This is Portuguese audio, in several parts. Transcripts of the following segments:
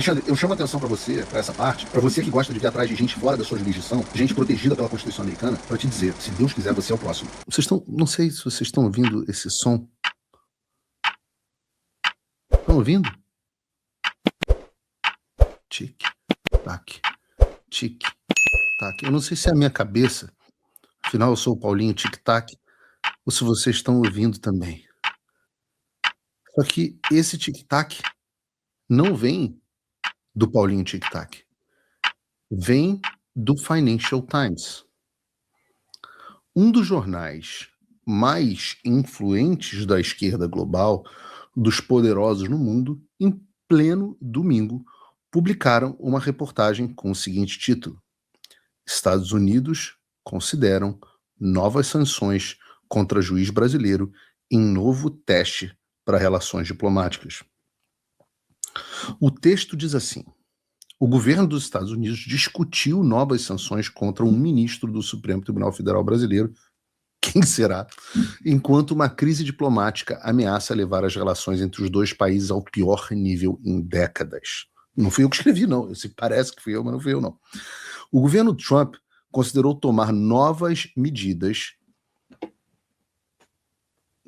Alexandre, eu chamo a atenção para você, para essa parte, para você que gosta de vir atrás de gente fora da sua jurisdição, gente protegida pela Constituição americana, para te dizer, se Deus quiser, você é o próximo. Não sei se vocês estão ouvindo esse som. Estão ouvindo? Tic, tac, tic, tac. Eu não sei se é a minha cabeça, afinal eu sou o Paulinho Tic Tac, ou se vocês estão ouvindo também. Só que esse Tic Tac não vem do Paulinho Tic Tac. Vem do Financial Times. Um dos jornais mais influentes da esquerda global, dos poderosos no mundo, em pleno domingo, publicaram uma reportagem com o seguinte título: Estados Unidos consideram novas sanções contra juiz brasileiro em novo teste para relações diplomáticas. O texto diz assim: o governo dos Estados Unidos discutiu novas sanções contra um ministro do Supremo Tribunal Federal brasileiro, quem será, enquanto uma crise diplomática ameaça levar as relações entre os dois países ao pior nível em décadas. Não fui eu que escrevi, não. Parece que fui eu, mas não fui eu, não. O governo Trump considerou tomar novas medidas.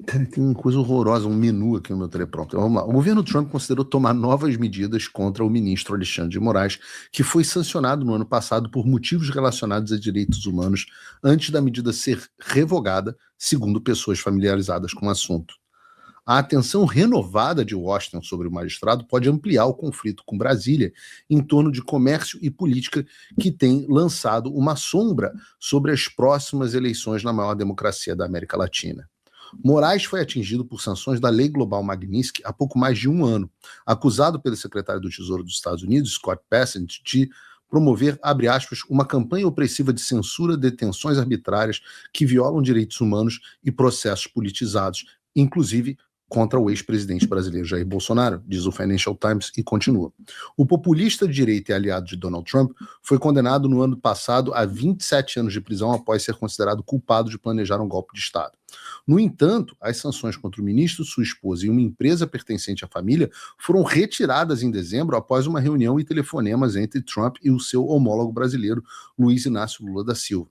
Cara, tem uma coisa horrorosa, um menu aqui no meu teleprompter. Então, vamos lá. O governo Trump considerou tomar novas medidas contra o ministro Alexandre de Moraes, que foi sancionado no ano passado por motivos relacionados a direitos humanos, antes da medida ser revogada, segundo pessoas familiarizadas com o assunto. A atenção renovada de Washington sobre o magistrado pode ampliar o conflito com Brasília em torno de comércio e política, que tem lançado uma sombra sobre as próximas eleições na maior democracia da América Latina. Moraes foi atingido por sanções da Lei Global Magnitsky há pouco mais de um ano, acusado pelo secretário do Tesouro dos Estados Unidos, Scott Bessent, de promover, abre aspas, uma campanha opressiva de censura, detenções arbitrárias que violam direitos humanos e processos politizados, inclusive contra o ex-presidente brasileiro Jair Bolsonaro, diz o Financial Times, e continua. O populista de direita e aliado de Donald Trump foi condenado no ano passado a 27 anos de prisão após ser considerado culpado de planejar um golpe de Estado. No entanto, as sanções contra o ministro, sua esposa e uma empresa pertencente à família foram retiradas em dezembro após uma reunião e telefonemas entre Trump e o seu homólogo brasileiro, Luiz Inácio Lula da Silva.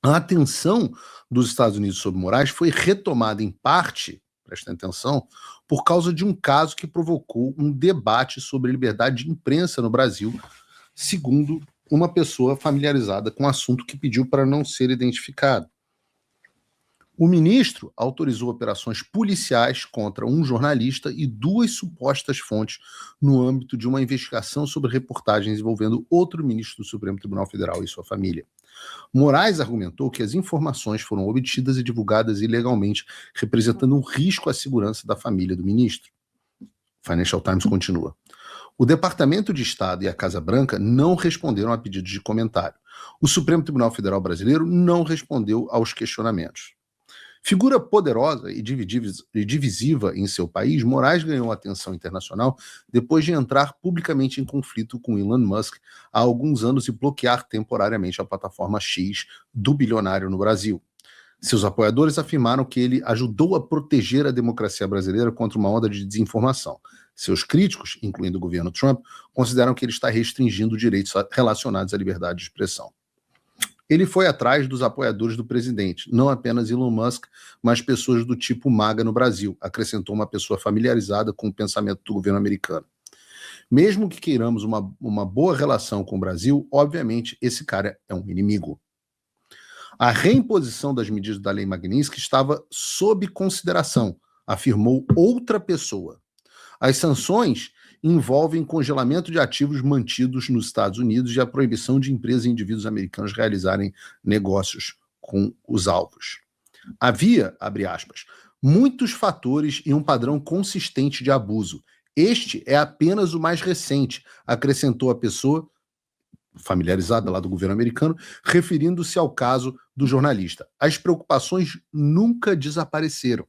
A atenção dos Estados Unidos sobre Moraes foi retomada em parte, prestem atenção, por causa de um caso que provocou um debate sobre liberdade de imprensa no Brasil, segundo uma pessoa familiarizada com o assunto que pediu para não ser identificado. O ministro autorizou operações policiais contra um jornalista e duas supostas fontes no âmbito de uma investigação sobre reportagens envolvendo outro ministro do Supremo Tribunal Federal e sua família. Moraes argumentou que as informações foram obtidas e divulgadas ilegalmente, representando um risco à segurança da família do ministro. Financial Times continua. O Departamento de Estado e a Casa Branca não responderam a pedidos de comentário. O Supremo Tribunal Federal brasileiro não respondeu aos questionamentos. Figura poderosa e divisiva em seu país, Moraes ganhou atenção internacional depois de entrar publicamente em conflito com Elon Musk há alguns anos e bloquear temporariamente a plataforma X do bilionário no Brasil. Seus apoiadores afirmaram que ele ajudou a proteger a democracia brasileira contra uma onda de desinformação. Seus críticos, incluindo o governo Trump, consideram que ele está restringindo direitos relacionados à liberdade de expressão. Ele foi atrás dos apoiadores do presidente, não apenas Elon Musk, mas pessoas do tipo MAGA no Brasil, acrescentou uma pessoa familiarizada com o pensamento do governo americano. Mesmo que queiramos uma boa relação com o Brasil, obviamente esse cara é um inimigo. A reimposição das medidas da Lei Magnitsky estava sob consideração, afirmou outra pessoa. As sanções envolvem congelamento de ativos mantidos nos Estados Unidos e a proibição de empresas e indivíduos americanos realizarem negócios com os alvos. Havia, abre aspas, muitos fatores e um padrão consistente de abuso. Este é apenas o mais recente, acrescentou a pessoa familiarizada lá do governo americano, referindo-se ao caso do jornalista. As preocupações nunca desapareceram.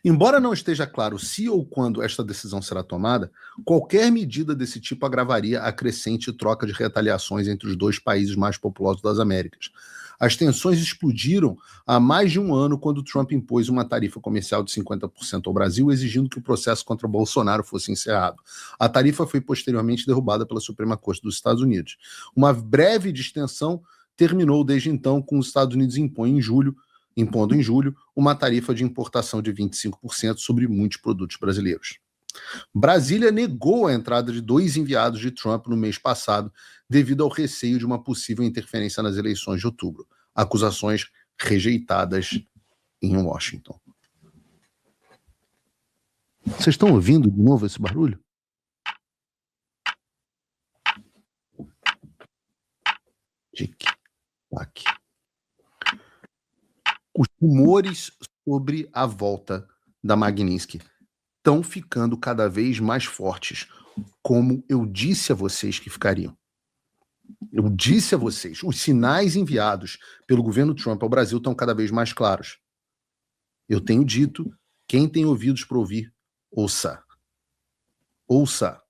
Embora não esteja claro se ou quando esta decisão será tomada, qualquer medida desse tipo agravaria a crescente troca de retaliações entre os dois países mais populosos das Américas. As tensões explodiram há mais de um ano quando Trump impôs uma tarifa comercial de 50% ao Brasil, exigindo que o processo contra Bolsonaro fosse encerrado. A tarifa foi posteriormente derrubada pela Suprema Corte dos Estados Unidos. Uma breve distensão terminou desde então, com os Estados Unidos impondo em julho uma tarifa de importação de 25% sobre muitos produtos brasileiros. Brasília negou a entrada de 2 enviados de Trump no mês passado, devido ao receio de uma possível interferência nas eleições de outubro. Acusações rejeitadas em Washington. Vocês estão ouvindo de novo esse barulho? Tic-tac. Os rumores sobre a volta da Magnitsky estão ficando cada vez mais fortes, como eu disse a vocês que ficariam. Eu disse a vocês, os sinais enviados pelo governo Trump ao Brasil estão cada vez mais claros. Eu tenho dito, quem tem ouvidos para ouvir, ouça. Ouça.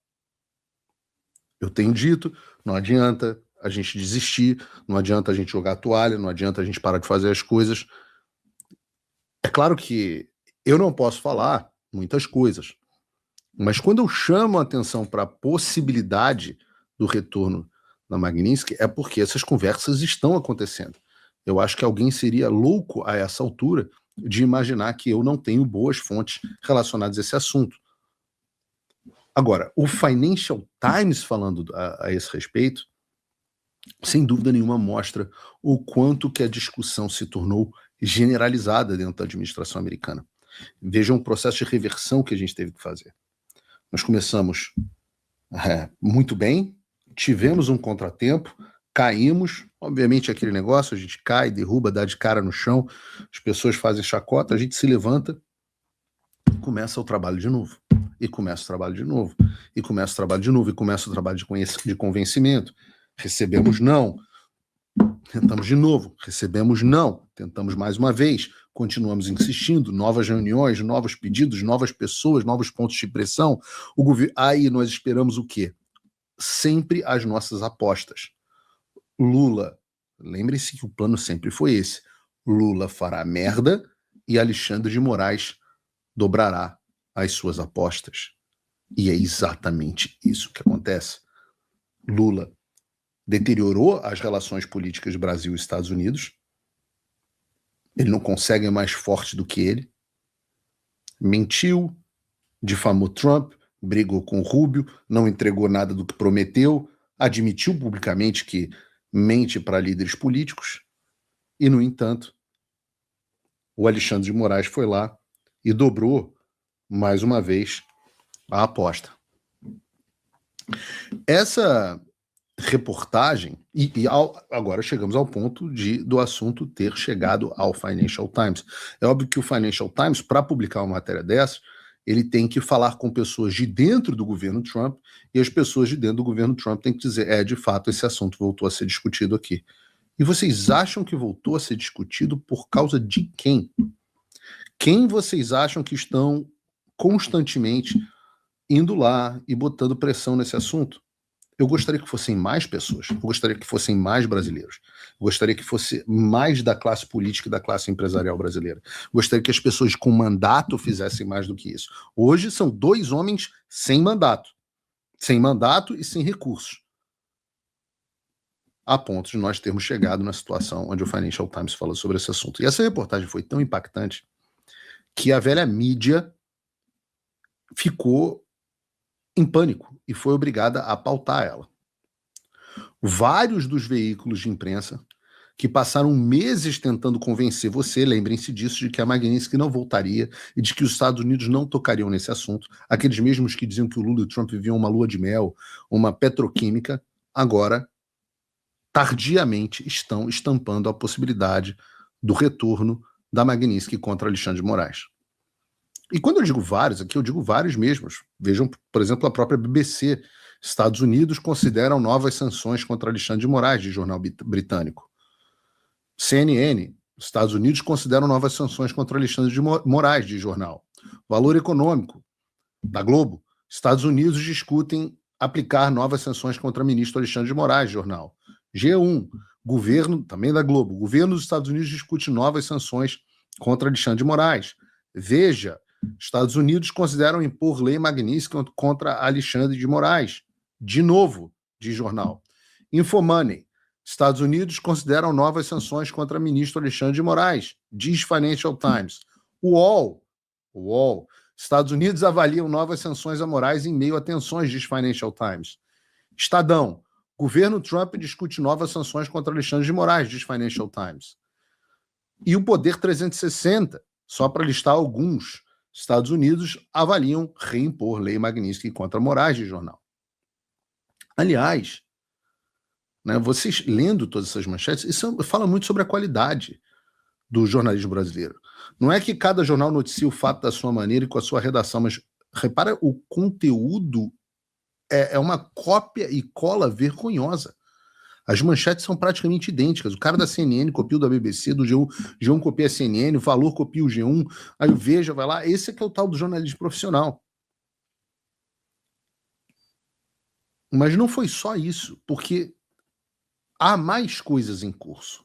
Eu tenho dito, não adianta a gente desistir, não adianta a gente jogar a toalha, não adianta a gente parar de fazer as coisas. É claro que eu não posso falar muitas coisas, mas quando eu chamo a atenção para a possibilidade do retorno da Magnitsky, é porque essas conversas estão acontecendo. Eu acho que alguém seria louco a essa altura de imaginar que eu não tenho boas fontes relacionadas a esse assunto. Agora, o Financial Times falando a esse respeito, sem dúvida nenhuma mostra o quanto que a discussão se tornou generalizada dentro da administração americana. Vejam o processo de reversão que a gente teve que fazer. Nós começamos muito bem, tivemos um contratempo, caímos, obviamente aquele negócio, a gente cai, derruba, dá de cara no chão, as pessoas fazem chacota, a gente se levanta, começa o trabalho de novo, e começa o trabalho de novo, e começa o trabalho de novo, e começa o trabalho de convencimento. Recebemos não, tentamos de novo, recebemos não, tentamos mais uma vez, continuamos insistindo, novas reuniões, novos pedidos, novas pessoas, novos pontos de pressão. Aí nós esperamos o quê? Sempre as nossas apostas. Lula, lembre-se que o plano sempre foi esse, Lula fará merda e Alexandre de Moraes dobrará as suas apostas. E é exatamente isso que acontece. Lula deteriorou as relações políticas Brasil e Estados Unidos. Ele não consegue mais forte do que ele. Mentiu, difamou Trump, brigou com Rubio, não entregou nada do que prometeu, admitiu publicamente que mente para líderes políticos. E, no entanto, o Alexandre de Moraes foi lá e dobrou, mais uma vez, a aposta. Essa reportagem, agora chegamos ao ponto do assunto ter chegado ao Financial Times. É óbvio que o Financial Times, para publicar uma matéria dessa, ele tem que falar com pessoas de dentro do governo Trump, e as pessoas de dentro do governo Trump têm que dizer, de fato, esse assunto voltou a ser discutido aqui. E vocês acham que voltou a ser discutido por causa de quem? Quem vocês acham que estão constantemente indo lá e botando pressão nesse assunto? Eu gostaria que fossem mais pessoas, eu gostaria que fossem mais brasileiros, eu gostaria que fosse mais da classe política e da classe empresarial brasileira. Eu gostaria que as pessoas com mandato fizessem mais do que isso. Hoje são 2 homens sem mandato e sem recursos, a ponto de nós termos chegado na situação onde o Financial Times falou sobre esse assunto. E essa reportagem foi tão impactante que a velha mídia ficou em pânico e foi obrigada a pautar ela. Vários dos veículos de imprensa que passaram meses tentando convencer você, lembrem-se disso, de que a Magnitsky não voltaria e de que os Estados Unidos não tocariam nesse assunto, aqueles mesmos que diziam que o Lula e o Trump viviam uma lua de mel, uma petroquímica, agora, tardiamente, estão estampando a possibilidade do retorno da Magnitsky contra Alexandre de Moraes. E quando eu digo vários, aqui eu digo vários mesmos. Vejam, por exemplo, a própria BBC. Estados Unidos consideram novas sanções contra Alexandre de Moraes, de jornal britânico. CNN, Os Estados Unidos consideram novas sanções contra Alexandre de Moraes, de jornal. Valor Econômico, da Globo. Estados Unidos discutem aplicar novas sanções contra o ministro Alexandre de Moraes, jornal. G1, governo, também da Globo. Governo dos Estados Unidos discute novas sanções contra Alexandre de Moraes. Veja, Estados Unidos consideram impor lei Magnitsky contra Alexandre de Moraes. De novo, de jornal. Infomoney. Estados Unidos consideram novas sanções contra o ministro Alexandre de Moraes. Diz Financial Times. UOL. Estados Unidos avaliam novas sanções a Moraes em meio a tensões, diz Financial Times. Estadão. Governo Trump discute novas sanções contra Alexandre de Moraes, diz Financial Times. E o Poder 360, só para listar alguns, Estados Unidos avaliam reimpor lei Magnitsky contra Moraes, de jornal. Aliás, né, vocês lendo todas essas manchetes, isso fala muito sobre a qualidade do jornalismo brasileiro. Não é que cada jornal noticia o fato da sua maneira e com a sua redação, mas repara, o conteúdo é uma cópia e cola vergonhosa. As manchetes são praticamente idênticas. O cara da CNN copia o da BBC, do G1, G1 copia a CNN, o Valor copia o G1, aí o Veja vai lá. Esse é que é o tal do jornalismo profissional. Mas não foi só isso, porque há mais coisas em curso.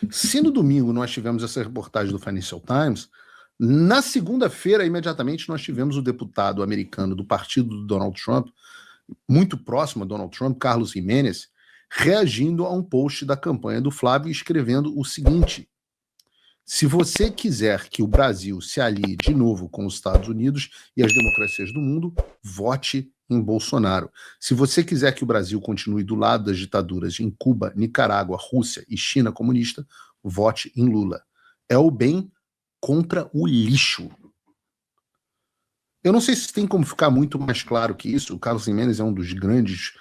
Se no domingo nós tivemos essa reportagem do Financial Times, na segunda-feira, imediatamente, nós tivemos o deputado americano do partido do Donald Trump, muito próximo a Donald Trump, Carlos Gimenez, reagindo a um post da campanha do Flávio, escrevendo o seguinte: se você quiser que o Brasil se alie de novo com os Estados Unidos e as democracias do mundo, vote em Bolsonaro. Se você quiser que o Brasil continue do lado das ditaduras em Cuba, Nicarágua, Rússia e China comunista, vote em Lula. É o bem contra o lixo. Eu não sei se tem como ficar muito mais claro que isso. O Carlos Gimenez é um dos grandes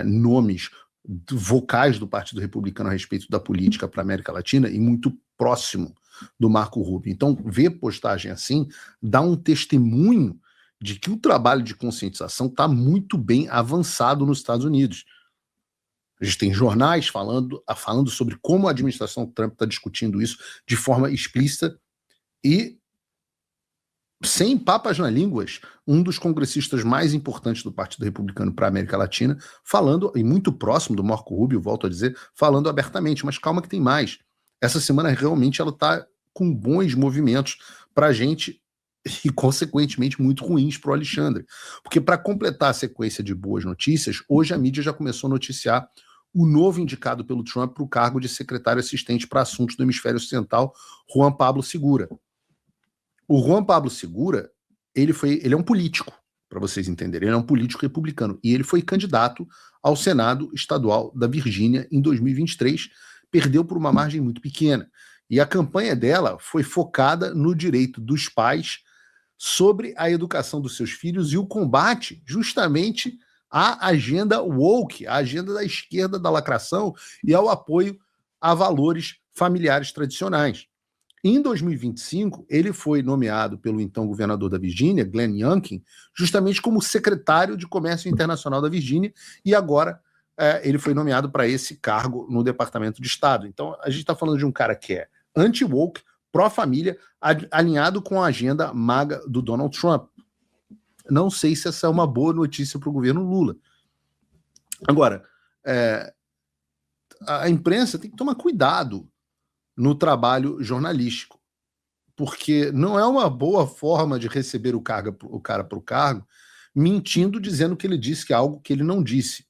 nomes vocais do Partido Republicano a respeito da política para a América Latina e muito próximo do Marco Rubio. Então, ver postagem assim dá um testemunho de que o trabalho de conscientização está muito bem avançado nos Estados Unidos. A gente tem jornais falando sobre como a administração Trump está discutindo isso de forma explícita e sem papas na língua, um dos congressistas mais importantes do Partido Republicano para a América Latina, falando, e muito próximo do Marco Rubio, volto a dizer, falando abertamente, mas calma que tem mais. Essa semana realmente ela está com bons movimentos para a gente e, consequentemente, muito ruins para o Alexandre. Porque para completar a sequência de boas notícias, hoje a mídia já começou a noticiar o novo indicado pelo Trump para o cargo de secretário assistente para assuntos do hemisfério ocidental, Juan Pablo Segura. O Juan Pablo Segura, ele é um político, para vocês entenderem, ele é um político republicano, e ele foi candidato ao Senado Estadual da Virgínia em 2023, perdeu por uma margem muito pequena, e a campanha dela foi focada no direito dos pais sobre a educação dos seus filhos e o combate justamente à agenda woke, à agenda da esquerda da lacração e ao apoio a valores familiares tradicionais. Em 2025, ele foi nomeado pelo então governador da Virgínia, Glenn Youngkin, justamente como secretário de Comércio Internacional da Virgínia, e agora ele foi nomeado para esse cargo no Departamento de Estado. Então, a gente está falando de um cara que é anti-woke, pró-família, alinhado com a agenda MAGA do Donald Trump. Não sei se essa é uma boa notícia para o governo Lula. Agora, a imprensa tem que tomar cuidado no trabalho jornalístico, porque não é uma boa forma de receber o cara para o cargo mentindo, dizendo que ele disse que é algo que ele não disse.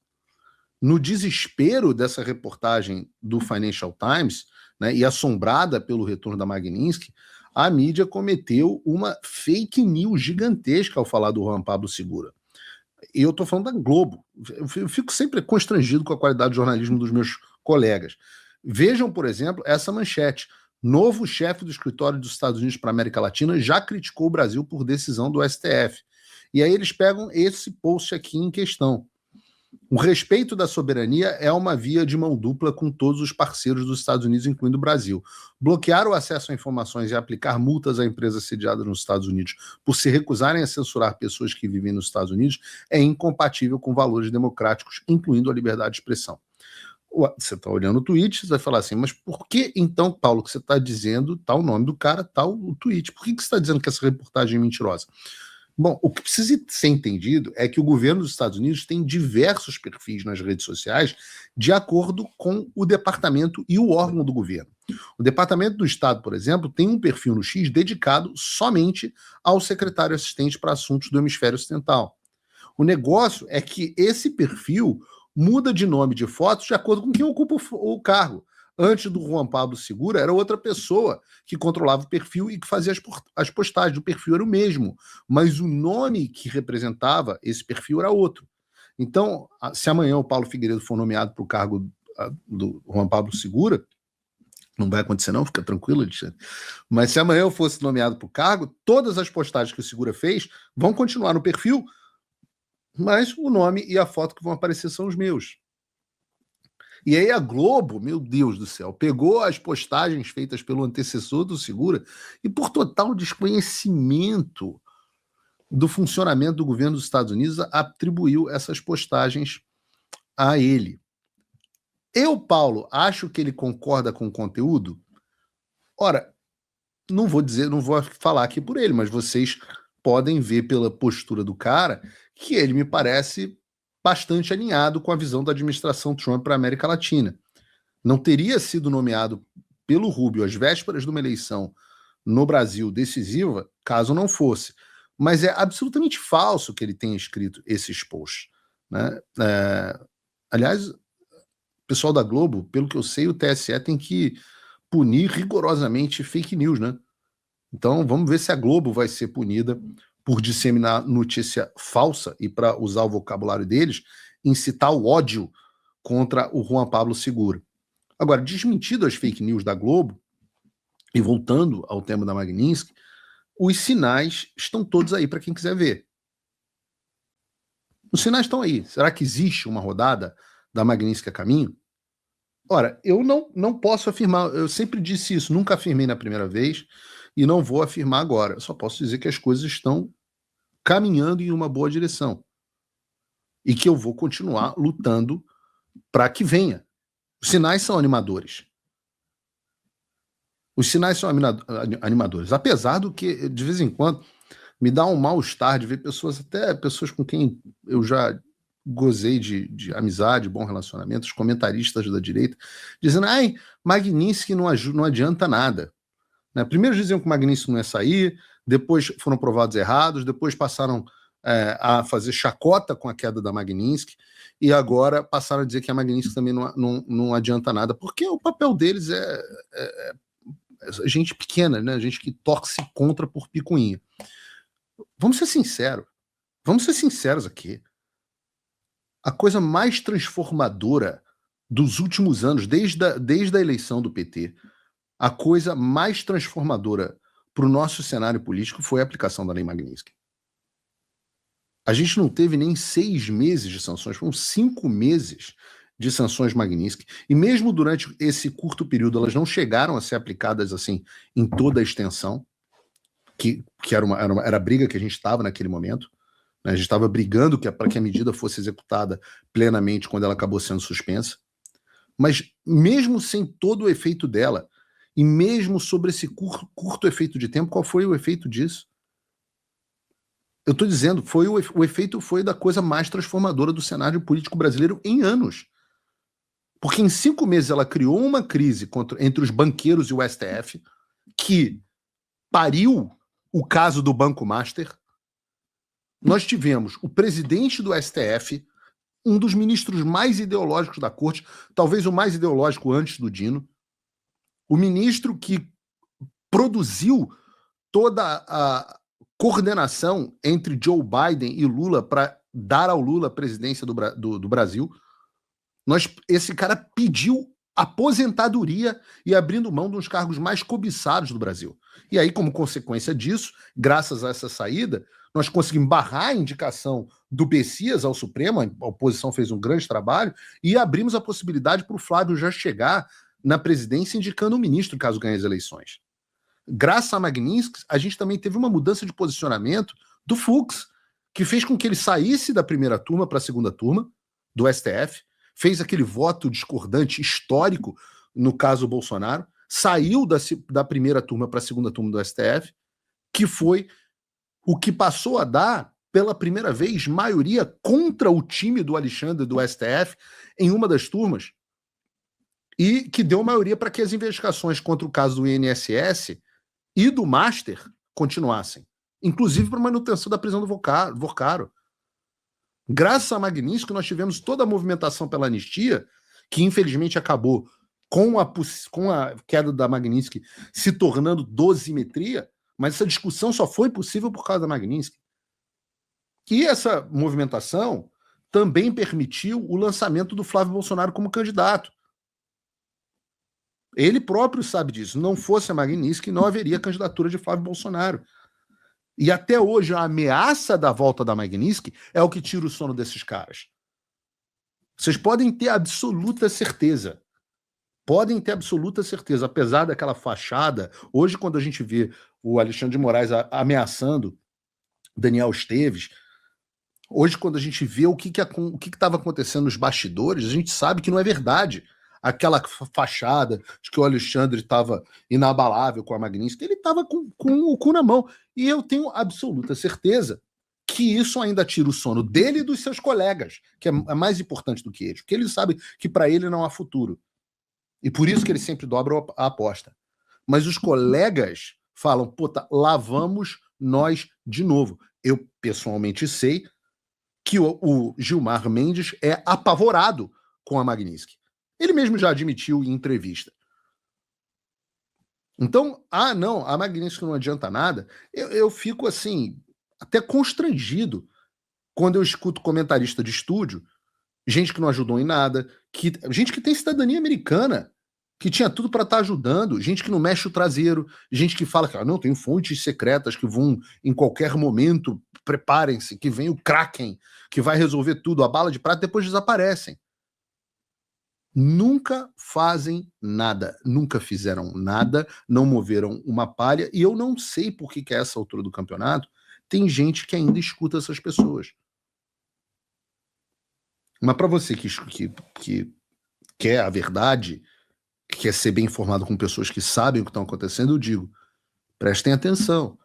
No desespero dessa reportagem do Financial Times, né, e assombrada pelo retorno da Magnitsky, a mídia cometeu uma fake news gigantesca ao falar do Juan Pablo Segura. E eu estou falando da Globo. Eu fico sempre constrangido com a qualidade do jornalismo dos meus colegas. Vejam, por exemplo, essa manchete. Novo chefe do escritório dos Estados Unidos para a América Latina já criticou o Brasil por decisão do STF. E aí eles pegam esse post aqui em questão. O respeito da soberania é uma via de mão dupla com todos os parceiros dos Estados Unidos, incluindo o Brasil. Bloquear o acesso a informações e aplicar multas a empresas sediadas nos Estados Unidos por se recusarem a censurar pessoas que vivem nos Estados Unidos é incompatível com valores democráticos, incluindo a liberdade de expressão. Você está olhando o tweet, você vai falar assim, mas por que então, Paulo, que você está dizendo tal nome do cara, tal o tweet? Por que você está dizendo que essa reportagem é mentirosa? Bom, o que precisa ser entendido é que o governo dos Estados Unidos tem diversos perfis nas redes sociais de acordo com o departamento e o órgão do governo. O Departamento do Estado, por exemplo, tem um perfil no X dedicado somente ao secretário assistente para assuntos do hemisfério ocidental. O negócio é que esse perfil muda de nome de fotos de acordo com quem ocupa o cargo. Antes do Juan Pablo Segura, era outra pessoa que controlava o perfil e que fazia as postagens. O perfil era o mesmo, mas o nome que representava esse perfil era outro. Então, se amanhã o Paulo Figueiredo for nomeado para o cargo do Juan Pablo Segura, não vai acontecer não, fica tranquilo, Alexandre. Mas se amanhã eu fosse nomeado para o cargo, todas as postagens que o Segura fez vão continuar no perfil, mas o nome e a foto que vão aparecer são os meus. E aí a Globo, meu Deus do céu, pegou as postagens feitas pelo antecessor do Segura e, por total desconhecimento do funcionamento do governo dos Estados Unidos, atribuiu essas postagens a ele. Eu, Paulo, acho que ele concorda com o conteúdo? Ora, não vou falar aqui por ele, mas vocês podem ver pela postura do cara que ele me parece bastante alinhado com a visão da administração Trump para a América Latina. Não teria sido nomeado pelo Rubio às vésperas de uma eleição no Brasil decisiva, caso não fosse. Mas é absolutamente falso que ele tenha escrito esses posts, né? Aliás, o pessoal da Globo, pelo que eu sei, o TSE tem que punir rigorosamente fake news, né? Então, vamos ver se a Globo vai ser punida por disseminar notícia falsa e, para usar o vocabulário deles, incitar o ódio contra o Juan Pablo Segura. Agora, desmentido as fake news da Globo, e voltando ao tema da Magnitsky, os sinais estão todos aí para quem quiser ver. Os sinais estão aí. Será que existe uma rodada da Magnitsky a caminho? Ora, eu não posso afirmar, eu sempre disse isso, nunca afirmei na primeira vez e não vou afirmar agora. Eu só posso dizer que as coisas estão caminhando em uma boa direção e que eu vou continuar lutando para que venha. Os sinais são animadores. Os sinais são animadores, apesar do que, de vez em quando, me dá um mal-estar de ver pessoas, até pessoas com quem eu já gozei de amizade, bom relacionamento, os comentaristas da direita, dizendo, Magnitsky não adianta nada. Né? Primeiro diziam que o Magnitsky não ia sair, depois foram provados errados, depois passaram a fazer chacota com a queda da Magnitsky, e agora passaram a dizer que a Magnitsky também não adianta nada, porque o papel deles é gente pequena, né? Gente que torce contra por picuinha. Vamos ser sinceros aqui. A coisa mais transformadora dos últimos anos, desde a eleição do PT, a coisa mais transformadora para o nosso cenário político foi a aplicação da Lei Magnitsky. A gente não teve nem 6 meses de sanções, foram 5 meses de sanções Magnitsky, e mesmo durante esse curto período elas não chegaram a ser aplicadas assim em toda a extensão, que era a briga que a gente estava naquele momento, né? A gente estava brigando para que a medida fosse executada plenamente quando ela acabou sendo suspensa, mas mesmo sem todo o efeito dela, e mesmo sobre esse curto efeito de tempo, qual foi o efeito disso? Eu estou dizendo, o efeito foi da coisa mais transformadora do cenário político brasileiro em anos. Porque em 5 meses ela criou uma crise entre os banqueiros e o STF, que pariu o caso do Banco Master. Nós tivemos o presidente do STF, um dos ministros mais ideológicos da corte, talvez o mais ideológico antes do Dino, o ministro que produziu toda a coordenação entre Joe Biden e Lula para dar ao Lula a presidência do Brasil. Esse cara pediu aposentadoria e abrindo mão dos cargos mais cobiçados do Brasil. E aí, como consequência disso, graças a essa saída, nós conseguimos barrar a indicação do Bessias ao Supremo, a oposição fez um grande trabalho, e abrimos a possibilidade para o Flávio já chegar na presidência indicando um ministro, caso ganhe as eleições. Graças a Magnitsky, a gente também teve uma mudança de posicionamento do Fux, que fez com que ele saísse da primeira turma para a segunda turma do STF, fez aquele voto discordante histórico, no caso Bolsonaro, saiu da primeira turma para a segunda turma do STF, que foi o que passou a dar, pela primeira vez, maioria contra o time do Alexandre do STF em uma das turmas, e que deu maioria para que as investigações contra o caso do INSS e do Master continuassem, inclusive para manutenção da prisão do Vocaro. Graças a Magnitsky, nós tivemos toda a movimentação pela anistia, que infelizmente acabou com a queda da Magnitsky se tornando dosimetria, mas essa discussão só foi possível por causa da Magnitsky. E essa movimentação também permitiu o lançamento do Flávio Bolsonaro como candidato. Ele próprio sabe disso. Não fosse a Magnitsky, não haveria candidatura de Flávio Bolsonaro. E até hoje a ameaça da volta da Magnitsky é o que tira o sono desses caras. Vocês podem ter absoluta certeza. Podem ter absoluta certeza, apesar daquela fachada. Hoje, quando a gente vê o Alexandre de Moraes ameaçando Daniel Esteves, hoje, quando a gente vê o que estava acontecendo nos bastidores, a gente sabe que não é verdade. Aquela fachada de que o Alexandre estava inabalável com a Magnitsky, ele estava com o cu na mão. E eu tenho absoluta certeza que isso ainda tira o sono dele e dos seus colegas, que é mais importante do que eles, porque ele sabe que para ele não há futuro. E por isso que ele sempre dobra a aposta. Mas os colegas falam, puta, lá vamos nós de novo. Eu, pessoalmente, sei que o Gilmar Mendes é apavorado com a Magnitsky. Ele mesmo já admitiu em entrevista. Então, não, a Magnitsky não adianta nada. Eu fico, assim, até constrangido quando eu escuto comentarista de estúdio, gente que não ajudou em nada, gente que tem cidadania americana, que tinha tudo para estar ajudando, gente que não mexe o traseiro, gente que fala que não, tem fontes secretas que vão em qualquer momento, preparem-se, que vem o Kraken, que vai resolver tudo, a bala de prata, depois desaparecem. Nunca fazem nada, nunca fizeram nada, não moveram uma palha, e eu não sei por que a essa altura do campeonato tem gente que ainda escuta essas pessoas. Mas para você que quer a verdade, que quer ser bem informado com pessoas que sabem o que estão acontecendo, eu digo, prestem atenção.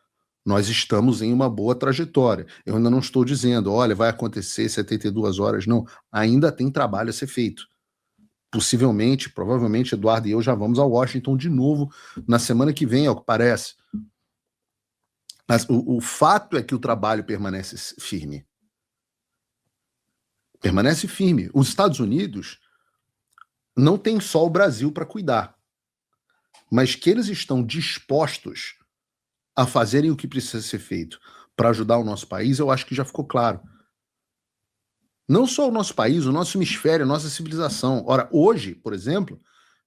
Nós estamos em uma boa trajetória. Eu ainda não estou dizendo, olha, vai acontecer 72 horas. Não, ainda tem trabalho a ser feito. Possivelmente, provavelmente, Eduardo e eu já vamos a Washington de novo na semana que vem, ao que parece. Mas o fato é que o trabalho permanece firme. Permanece firme. Os Estados Unidos não tem só o Brasil para cuidar, mas que eles estão dispostos a fazerem o que precisa ser feito para ajudar o nosso país, eu acho que já ficou claro. Não só o nosso país, o nosso hemisfério, a nossa civilização. Ora, hoje, por exemplo,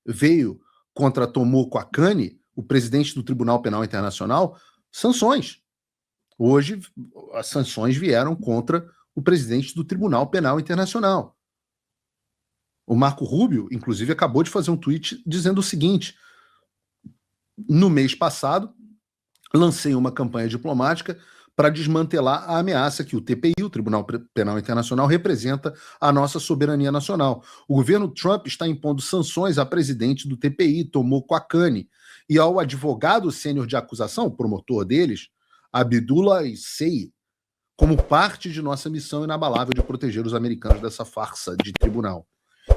veio contra Tomoko Akane, o presidente do Tribunal Penal Internacional, sanções. Hoje, as sanções vieram contra o presidente do Tribunal Penal Internacional. O Marco Rubio, inclusive, acabou de fazer um tweet dizendo o seguinte: no mês passado, lancei uma campanha diplomática para desmantelar a ameaça que o TPI, o Tribunal Penal Internacional, representa à nossa soberania nacional. O governo Trump está impondo sanções à presidente do TPI, Tomoko Akane, e ao advogado sênior de acusação, o promotor deles, Abdullah Sei, como parte de nossa missão inabalável de proteger os americanos dessa farsa de tribunal.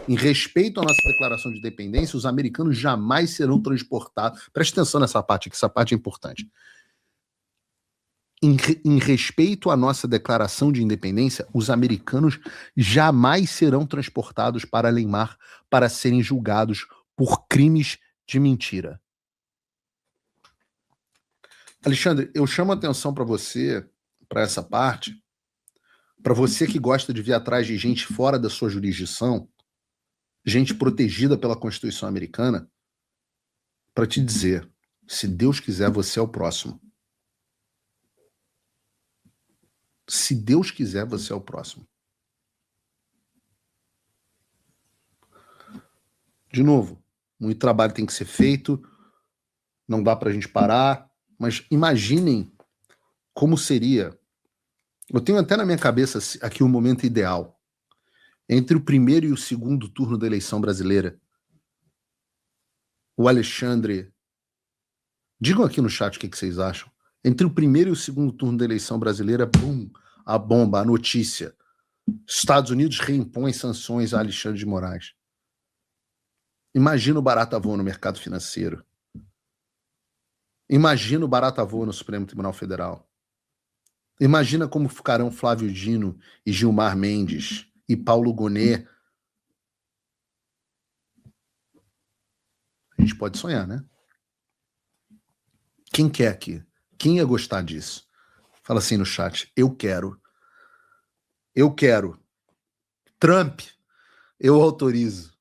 Em respeito à nossa declaração de independência, os americanos jamais serão transportados. Preste atenção nessa parte, que essa parte é importante. Em respeito à nossa declaração de independência, os americanos jamais serão transportados para além-mar para serem julgados por crimes de mentira. Alexandre, eu chamo a atenção para você, para essa parte, para você que gosta de vir atrás de gente fora da sua jurisdição, gente protegida pela Constituição americana, para te dizer, se Deus quiser, você é o próximo. Se Deus quiser, você é o próximo. De novo, muito trabalho tem que ser feito, não dá para a gente parar, mas imaginem como seria. Eu tenho até na minha cabeça aqui um momento ideal. Entre o primeiro e o segundo turno da eleição brasileira, o Alexandre... Digam aqui no chat o que vocês acham. Entre o primeiro e o segundo turno da eleição brasileira, bum, a bomba, a notícia. Estados Unidos reimpõe sanções a Alexandre de Moraes. Imagina o barata voa no mercado financeiro. Imagina o barata voa no Supremo Tribunal Federal. Imagina como ficarão Flávio Dino e Gilmar Mendes e Paulo Gonet. A gente pode sonhar, né? Quem quer aqui? Quem ia gostar disso? Fala assim no chat. Eu quero. Eu quero. Trump, eu autorizo.